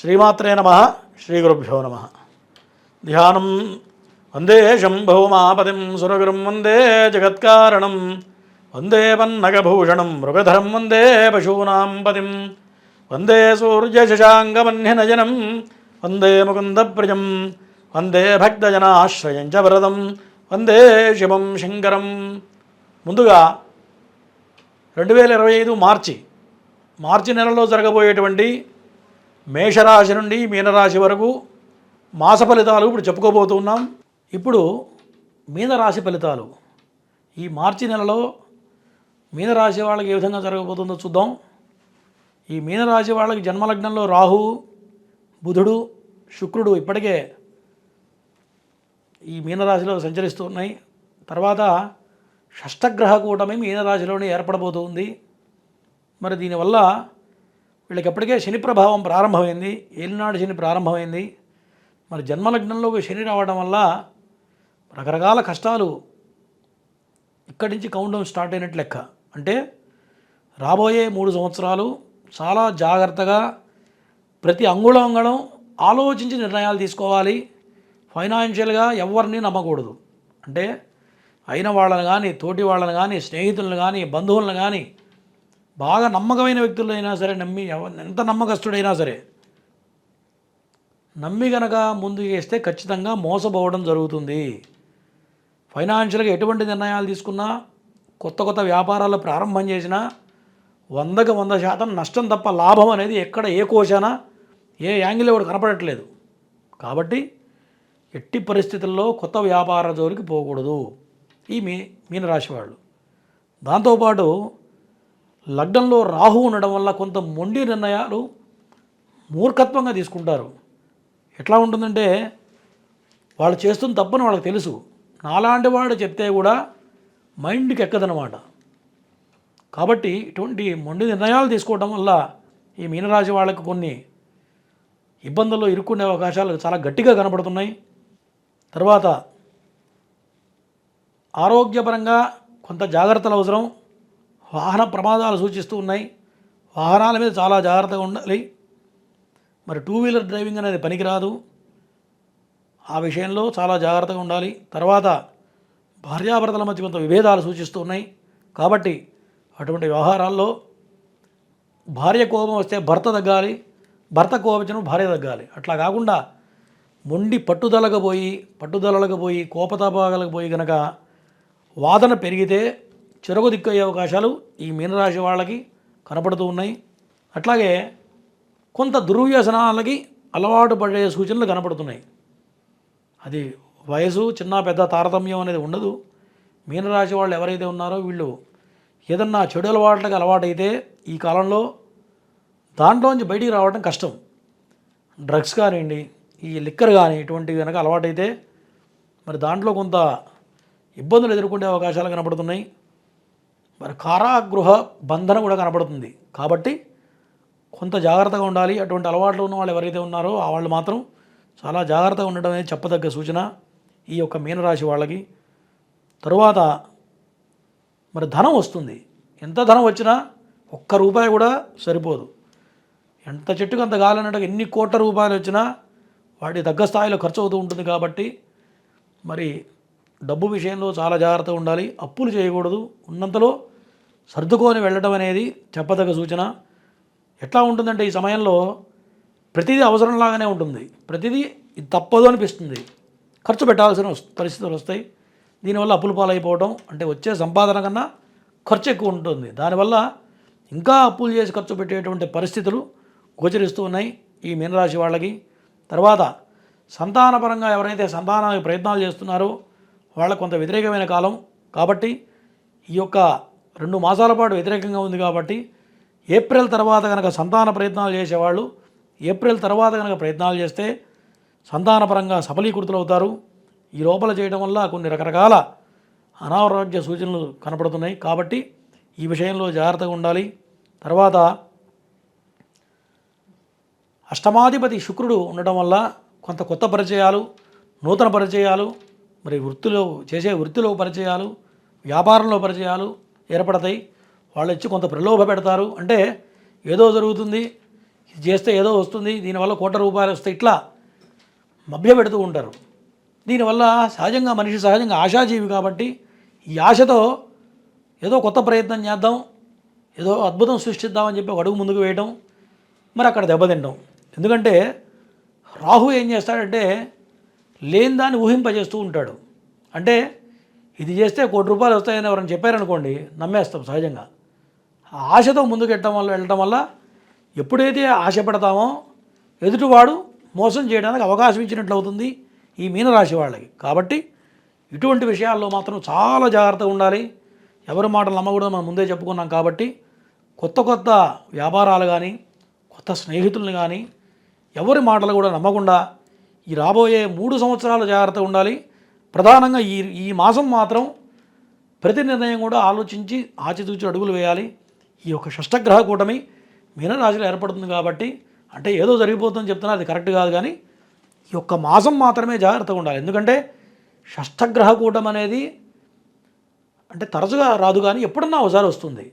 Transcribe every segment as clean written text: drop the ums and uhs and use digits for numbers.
శ్రీమాత్రే నమః. శ్రీగురుభ్యో నమః. ధ్యానం వందే శంభోమాపతిం సురగురుం వందే జగత్కారణం వందే పన్నగభూషణం మృగధరం వందే పశూనాం పతిం వందే సూర్యశశాంకమన్యనయనం వందే ముకుందప్రియం వందే భక్తజనాశ్రయం చ వరదం వందే శివం శంకరం. ముందుగా 2025 మార్చి నెలలో జరగబోయేటువంటి మేషరాశి నుండి మీనరాశి వరకు మాస ఫలితాలు ఇప్పుడు చెప్పుకోబోతున్నాం. ఇప్పుడు మీనరాశి ఫలితాలు ఈ మార్చి నెలలో మీనరాశి వాళ్ళకి ఏ విధంగా జరగబోతుందో చూద్దాం. ఈ మీనరాశి వాళ్ళకి జన్మలగ్నంలో రాహువు, బుధుడు, శుక్రుడు ఇప్పటికే ఈ మీనరాశిలో సంచరిస్తూ ఉన్నాయి. తర్వాత షష్టగ్రహ కూటమి మీనరాశిలోనే ఏర్పడబోతుంది. మరి దీనివల్ల వీళ్ళకి ఎప్పటికే శని ప్రభావం ప్రారంభమైంది, ఏలినాడు శని ప్రారంభమైంది. మరి జన్మలగ్నంలోకి శని రావడం వల్ల రకరకాల కష్టాలు ఇక్కడి నుంచి కౌంట్డౌన్ స్టార్ట్ అయినట్లు లెక్క. అంటే రాబోయే 3 సంవత్సరాలు చాలా జాగ్రత్తగా ప్రతి అంగుళం ఆలోచించి నిర్ణయాలు తీసుకోవాలి. ఫైనాన్షియల్గా ఎవరిని నమ్మకూడదు. అంటే అయిన వాళ్ళని కానీ, తోటి వాళ్ళని కానీ, స్నేహితులను కానీ, బంధువులను కానీ, బాగా నమ్మకమైన వ్యక్తులైనా సరే నమ్మి ఎంత నమ్మకస్తుడైనా సరే నమ్మి గనక ముందుకు వేస్తే ఖచ్చితంగా మోసపోవడం జరుగుతుంది. ఫైనాన్షియల్గా ఎటువంటి నిర్ణయాలు తీసుకున్నా, కొత్త వ్యాపారాలు ప్రారంభం చేసినా 100కి 100% నష్టం తప్ప లాభం అనేది ఎక్కడ ఏ కోశాన ఏ యాంగిల్లో కూడా కనపడట్లేదు. కాబట్టి ఎట్టి పరిస్థితుల్లో కొత్త వ్యాపార జోలికి పోకూడదు ఈ మీనరాశి వాళ్ళు. దాంతోపాటు లగ్నంలో రాహు ఉండడం వల్ల కొంత మొండి నిర్ణయాలు మూర్ఖత్వంగా తీసుకుంటారు. ఎట్లా ఉంటుందంటే వాళ్ళు చేస్తున్న తప్పని వాళ్ళకి తెలుసు. నాలాంటి వాడు చెప్తే కూడా మైండ్కి ఎక్కదనమాట. కాబట్టి ఇటువంటి మొండి నిర్ణయాలు తీసుకోవడం వల్ల ఈ మీనరాశి వాళ్ళకి కొన్ని ఇబ్బందుల్లో ఇరుక్కునే అవకాశాలు చాలా గట్టిగా కనపడుతున్నాయి. తర్వాత ఆరోగ్యపరంగా కొంత జాగ్రత్తలు అవసరం. వాహన ప్రమాదాలు సూచిస్తూ ఉన్నాయి. వాహనాల మీద చాలా జాగ్రత్తగా ఉండాలి. మరి 2 వీలర్ డ్రైవింగ్ అనేది పనికిరాదు. ఆ విషయంలో చాలా జాగ్రత్తగా ఉండాలి. తర్వాత భార్యాభర్తల మధ్య కొంత విభేదాలు సూచిస్తూ ఉన్నాయి. కాబట్టి అటువంటి వ్యవహారాల్లో భార్య కోపం వస్తే భర్త తగ్గాలి, భర్త కోపించడం భార్య తగ్గాలి. అట్లా కాకుండా మొండి పట్టుదలకు పోయి కోపతాపాలకు పోయి కనుక వాదన పెరిగితే చెరకు దిక్కయ్యే అవకాశాలు ఈ మీనరాశి వాళ్ళకి కనపడుతూ ఉన్నాయి. అట్లాగే కొంత దుర్వ్యసనాలకి అలవాటు పడే సూచనలు కనపడుతున్నాయి. అది వయసు చిన్న పెద్ద తారతమ్యం అనేది ఉండదు. మీనరాశి వాళ్ళు ఎవరైతే ఉన్నారో వీళ్ళు ఏదన్నా చెడు అలవాట్లకి అలవాటైతే ఈ కాలంలో దాంట్లోంచి బయటికి రావడం కష్టం. డ్రగ్స్ కానివ్వండి, ఈ లిక్కర్ కానీ ఇటువంటివి కనుక అలవాటైతే మరి దాంట్లో కొంత ఇబ్బందులు ఎదుర్కొనే అవకాశాలు కనపడుతున్నాయి. మరి కారాగృహ బంధన కూడా కనపడుతుంది. కాబట్టి కొంత జాగ్రత్తగా ఉండాలి. అటువంటి అలవాట్లు ఉన్న వాళ్ళు ఎవరైతే ఉన్నారో ఆ వాళ్ళు మాత్రం చాలా జాగ్రత్తగా ఉండడం అనేది చెప్పదగ్గ సూచన ఈ యొక్క మీనరాశి వాళ్ళకి. తరువాత మరి ధనం వస్తుంది. ఎంత ధనం వచ్చినా ₹1 కూడా సరిపోదు. ఎంత చెట్టుకు అంత గాలన్నట్టుగా ఎన్ని కోట్ల రూపాయలు వచ్చినా వాటి తగ్గ స్థాయిలో ఖర్చు అవుతూ ఉంటుంది. కాబట్టి మరి డబ్బు విషయంలో చాలా జాగ్రత్తగా ఉండాలి. అప్పులు చేయకూడదు. ఉన్నంతలో సర్దుకొని వెళ్ళడం అనేది చెప్పదగ్గ సూచన. ఎట్లా ఉంటుందంటే ఈ సమయంలో ప్రతిదీ అవసరంలాగానే ఉంటుంది. ప్రతిదీ ఇది తప్పదు అనిపిస్తుంది. ఖర్చు పెట్టాల్సిన పరిస్థితులు వస్తాయి. దీనివల్ల అప్పుల పాలైపోవడం, అంటే వచ్చే సంపాదన కన్నా ఖర్చు ఎక్కువ ఉంటుంది. దానివల్ల ఇంకా అప్పులు చేసి ఖర్చు పెట్టేటువంటి పరిస్థితులు గోచరిస్తూ ఉన్నాయి ఈ మీనరాశి వాళ్ళకి. తర్వాత సంతానపరంగా ఎవరైతే సంతానానికి ప్రయత్నాలు చేస్తున్నారో వాళ్ళకు కొంత వ్యతిరేకమైన కాలం. కాబట్టి ఈ యొక్క 2 మాసాల పాటు వ్యతిరేకంగా ఉంది. కాబట్టి ఏప్రిల్ తర్వాత కనుక సంతాన ప్రయత్నాలు చేసేవాళ్ళు ఏప్రిల్ తర్వాత కనుక ప్రయత్నాలు చేస్తే సంతానపరంగా సఫలీకృతులు అవుతారు. ఈ లోపల చేయడం వల్ల కొన్ని రకరకాల అనారోగ్య సూచనలు కనపడుతున్నాయి. కాబట్టి ఈ విషయంలో జాగ్రత్తగా ఉండాలి. తర్వాత అష్టమాధిపతి శుక్రుడు ఉండటం వల్ల కొంత కొత్త పరిచయాలు, నూతన పరిచయాలు, మరి వృత్తిలో పరిచయాలు, వ్యాపారంలో పరిచయాలు ఏర్పడతాయి. వాళ్ళు వచ్చి కొంత ప్రలోభ పెడతారు. అంటే ఏదో జరుగుతుంది, ఇది చేస్తే ఏదో వస్తుంది, దీనివల్ల ₹1,00,00,000 వస్తాయి, ఇట్లా మభ్యపెడుతూ ఉంటారు. దీనివల్ల సహజంగా మనిషి సహజంగా ఆశాజీవి కాబట్టి ఈ ఆశతో ఏదో కొత్త ప్రయత్నం చేద్దాం, ఏదో అద్భుతం సృష్టిద్దామని చెప్పి ఒక అడుగు ముందుకు వేయడం, మరి అక్కడ దెబ్బతింటాం. ఎందుకంటే రాహు ఏం చేస్తాడంటే లేని దాన్ని ఊహింపజేస్తూ ఉంటాడు. అంటే ఇది చేస్తే ₹1,00,00,000 వస్తాయని ఎవరైనా చెప్పారనుకోండి, నమ్మేస్తాం సహజంగా. ఆ ఆశతో ముందుకు వెళ్ళటం వల్ల ఎప్పుడైతే ఆశపడతామో ఎదుటివాడు మోసం చేయడానికి అవకాశం ఇచ్చినట్లు అవుతుంది ఈ మీనరాశి వాళ్ళకి. కాబట్టి ఇటువంటి విషయాల్లో మాత్రం చాలా జాగ్రత్తగా ఉండాలి. ఎవరి మాటలు నమ్మకూడదు, మనం ముందే చెప్పుకున్నాం. కాబట్టి కొత్త వ్యాపారాలు కానీ, కొత్త స్నేహితులను కానీ ఎవరి మాటలు కూడా నమ్మకుండా ఈ రాబోయే 3 సంవత్సరాలు జాగ్రత్తగా ఉండాలి. ప్రధానంగా ఈ మాసం మాత్రం ప్రతి నిర్ణయం కూడా ఆలోచించి ఆచితూచి అడుగులు వేయాలి. ఈ యొక్క షష్టగ్రహ కూటమి మీనరాశిలో ఏర్పడుతుంది కాబట్టి, అంటే ఏదో జరిగిపోతుందని చెప్తున్నా, అది కరెక్ట్ కాదు. కానీ ఈ యొక్క మాసం మాత్రమే జాగ్రత్తగా ఉండాలి. ఎందుకంటే షష్టగ్రహ కూటమి అనేది అంటే తరచుగా రాదు, కానీ ఎప్పుడన్నా ఒకసారి వస్తుంది.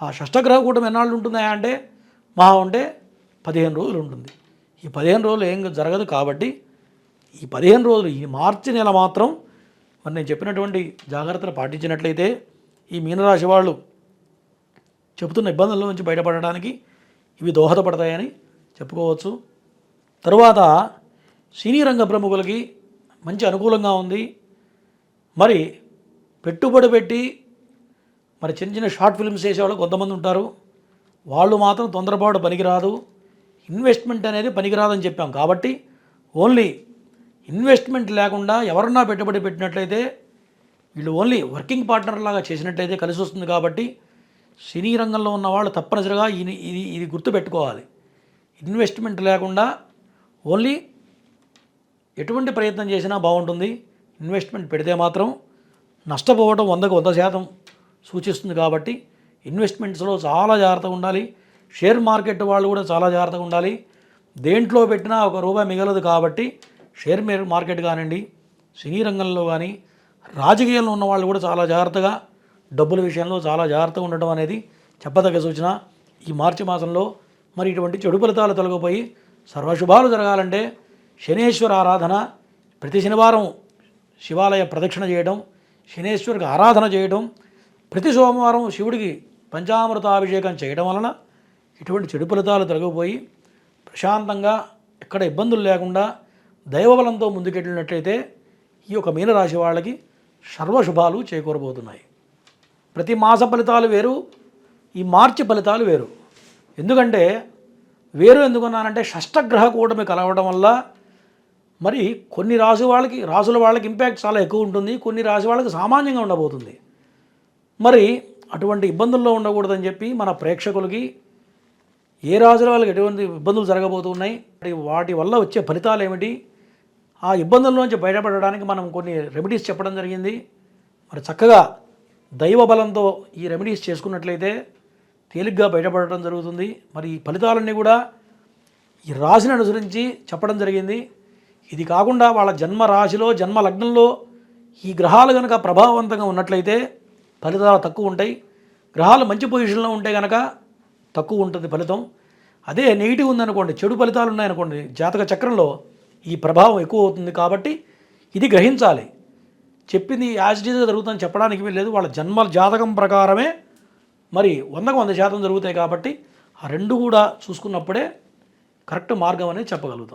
ఆ షష్టగ్రహ కూటమి ఎన్నాళ్ళు ఉంటుందా అంటే మహా ఉంటే 15 రోజులు ఉంటుంది. ఈ 15 రోజులు ఏం జరగదు. కాబట్టి ఈ 15 రోజులు, ఈ మార్చి నెల మాత్రం మరి నేను చెప్పినటువంటి జాగ్రత్తలు పాటించినట్లయితే ఈ మీనరాశి వాళ్ళు చెబుతున్న ఇబ్బందుల నుంచి బయటపడడానికి ఇవి దోహదపడతాయని చెప్పుకోవచ్చు. తరువాత సినీ రంగ ప్రముఖులకి మంచి అనుకూలంగా ఉంది. మరి పెట్టుబడి పెట్టి మరి చిన్న షార్ట్ ఫిల్మ్స్ చేసేవాళ్ళు కొంతమంది ఉంటారు. వాళ్ళు మాత్రం తొందరపాటు పనికిరాదు, ఇన్వెస్ట్మెంట్ అనేది పనికిరాదని చెప్పాం. కాబట్టి ఓన్లీ ఇన్వెస్ట్మెంట్ లేకుండా ఎవరన్నా పెట్టుబడి పెట్టినట్లయితే వీళ్ళు ఓన్లీ వర్కింగ్ పార్ట్నర్ లాగా చేసినట్లయితే కలిసి వస్తుంది. కాబట్టి సినీ రంగంలో ఉన్న వాళ్ళు తప్పనిసరిగా ఇది గుర్తుపెట్టుకోవాలి. ఇన్వెస్ట్మెంట్ లేకుండా ఓన్లీ ఎటువంటి ప్రయత్నం చేసినా బాగుంటుంది. ఇన్వెస్ట్మెంట్ పెడితే మాత్రం నష్టపోవడం 100కు 100% సూచిస్తుంది. కాబట్టి ఇన్వెస్ట్మెంట్స్లో చాలా జాగ్రత్తగా ఉండాలి. షేర్ మార్కెట్ వాళ్ళు కూడా చాలా జాగ్రత్తగా ఉండాలి. దేంట్లో పెట్టినా ₹1 మిగలదు. కాబట్టి షేర్ మార్కెట్ కానివ్వండి, సినీ రంగంలో కానీ, రాజకీయాల్లో ఉన్న వాళ్ళు కూడా చాలా జాగ్రత్తగా, డబ్బుల విషయంలో చాలా జాగ్రత్తగా ఉండడం అనేది చెప్పదగ్గ సూచన. ఈ మార్చి మాసంలో మరి ఇటువంటి చెడు ఫలితాలు తొలగిపోయి సర్వశుభాలు జరగాలంటే శనేశ్వర ఆరాధన, ప్రతి శనివారం శివాలయ ప్రదక్షిణ చేయడం, శనేశ్వరికి ఆరాధన చేయడం, ప్రతి సోమవారం శివుడికి పంచామృతాభిషేకం చేయడం వలన ఇటువంటి చెడు ఫలితాలు తొలగిపోయి ప్రశాంతంగా ఎక్కడ ఇబ్బందులు లేకుండా దైవబలంతో ముందుకెళ్ళినట్లయితే ఈ యొక్క మీనరాశి వాళ్ళకి సర్వశుభాలు చేకూరబోతున్నాయి. ప్రతి మాస ఫలితాలు వేరు, ఈ మార్చి ఫలితాలు వేరు. ఎందుకంటే వేరు ఎందుకున్నానంటే షష్టగ్రహ కూటమి కలవడం వల్ల మరి కొన్ని రాసుల వాళ్ళకి ఇంపాక్ట్ చాలా ఎక్కువ ఉంటుంది, కొన్ని రాశి వాళ్ళకి సామాన్యంగా ఉండబోతుంది. మరి అటువంటి ఇబ్బందుల్లో ఉండకూడదని చెప్పి మన ప్రేక్షకులకి ఏ రాశుల వాళ్ళకి ఎటువంటి ఇబ్బందులు జరగబోతున్నాయి, వాటి వల్ల వచ్చే ఫలితాలు ఏమిటి, ఆ ఇబ్బందుల్లోంచి బయటపడడానికి మనం కొన్ని రెమెడీస్ చెప్పడం జరిగింది. మరి చక్కగా దైవ బలంతో ఈ రెమెడీస్ చేసుకున్నట్లయితే తేలిగ్గా బయటపడటం జరుగుతుంది. మరి ఈ ఫలితాలన్నీ కూడా ఈ రాశిని అనుసరించి చెప్పడం జరిగింది. ఇది కాకుండా వాళ్ళ జన్మ రాశిలో, జన్మ లగ్నంలో ఈ గ్రహాలు కనుక ప్రభావవంతంగా ఉన్నట్లయితే ఫలితాలు తక్కువ ఉంటాయి. గ్రహాలు మంచి పొజిషన్లో ఉంటే కనుక తక్కువ ఉంటుంది ఫలితం. అదే నెగిటివ్ ఉందనుకోండి, చెడు ఫలితాలు ఉన్నాయనుకోండి, జాతక చక్రంలో ఈ ప్రభావం ఎక్కువ అవుతుంది. కాబట్టి ఇది గ్రహించాలి. చెప్పింది యాజ్ ఇట్ ఈజ్ జరుగుతుందని చెప్పడానికి లేదు. వాళ్ళ జన్మ జాతకం ప్రకారమే మరి 100కు 100% జరుగుతాయి. కాబట్టి ఆ రెండు కూడా చూసుకున్నప్పుడే కరెక్ట్ మార్గం అనేది చెప్పగలుగుతాం.